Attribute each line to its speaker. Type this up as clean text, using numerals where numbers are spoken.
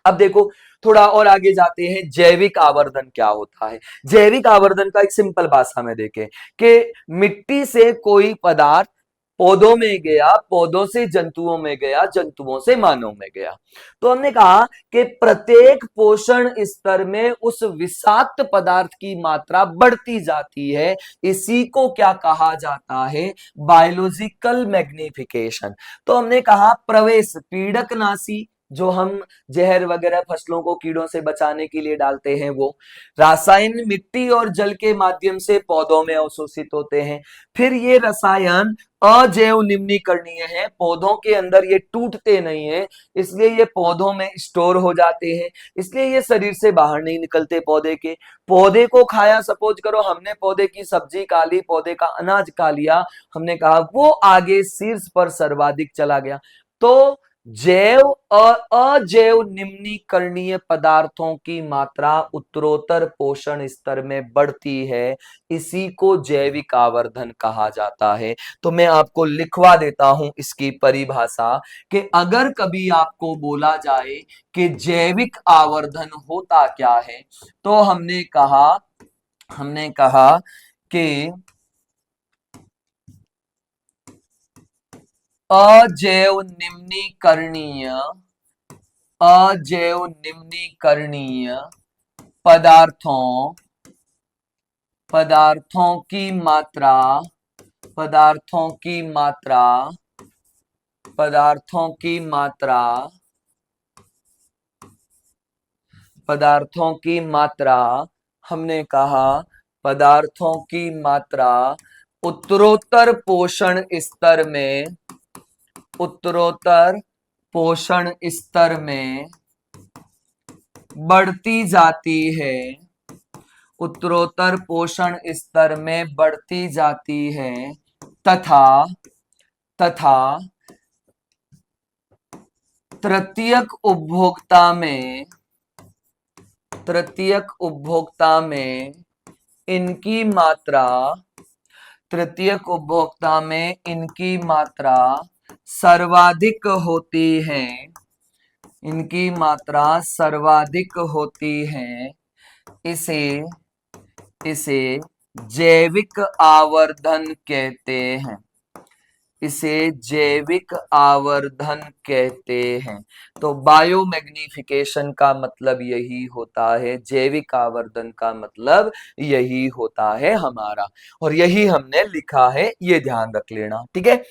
Speaker 1: अब देखो, थोड़ा और आगे जाते हैं, जैविक आवर्धन क्या होता है। जैविक आवर्धन का एक सिंपल भाषा में देखें कि मिट्टी से कोई पदार्थ पौधों में गया, पौधों से जंतुओं में गया, जंतुओं से मानव में गया। तो हमने कहा कि प्रत्येक पोषण स्तर में उस विषाक्त पदार्थ की मात्रा बढ़ती जाती है। इसी को क्या कहा जाता है? Biological magnification. तो हमने कहा प्रवेश पीड़कनाशी, जो हम जहर वगैरह फसलों को कीड़ों से बचाने के लिए डालते हैं, वो रसायन मिट्टी और जल के माध्यम से पौधों में अवशोषित होते हैं। फिर ये रसायन अजैव निम्नीकरणीय है, पौधों के अंदर ये टूटते नहीं है, इसलिए ये पौधों में स्टोर हो जाते हैं, इसलिए ये शरीर से बाहर नहीं निकलते पौधे के। पौधे को खाया, सपोज करो हमने पौधे की सब्जी खा ली, पौधे का अनाज खा लिया, हमने कहा वो आगे शीर्ष पर सर्वाधिक चला गया। तो जैव और अजैव निम्नीकरणीय पदार्थों की मात्रा उत्तरोत्तर पोषण स्तर में बढ़ती है, इसी को जैविक आवर्धन कहा जाता है। तो मैं आपको लिखवा देता हूं इसकी परिभाषा, कि अगर कभी आपको बोला जाए कि जैविक आवर्धन होता क्या है, तो हमने कहा कि अजैव निम्नीकरणीय अजैव निम्नीकरणीय पदार्थों पदार्थों की मात्रा पदार्थों की मात्रा पदार्थों की मात्रा पदार्थों की मात्रा हमने कहा पदार्थों की मात्रा उत्तरोत्तर पोषण स्तर में उत्तरोत्तर पोषण स्तर में बढ़ती जाती है, उत्तरोत्तर पोषण स्तर में बढ़ती जाती है, तथा तथा तृतीयक उपभोक्ता में इनकी मात्रा तृतीयक उपभोक्ता में इनकी मात्रा सर्वाधिक होती है, इनकी मात्रा सर्वाधिक होती है। इसे इसे जैविक आवर्धन कहते हैं, इसे जैविक आवर्धन कहते हैं। तो बायोमैग्निफिकेशन का मतलब यही होता है, जैविक आवर्धन का मतलब यही होता है हमारा, और यही हमने लिखा है, ये ध्यान रख लेना, ठीक है।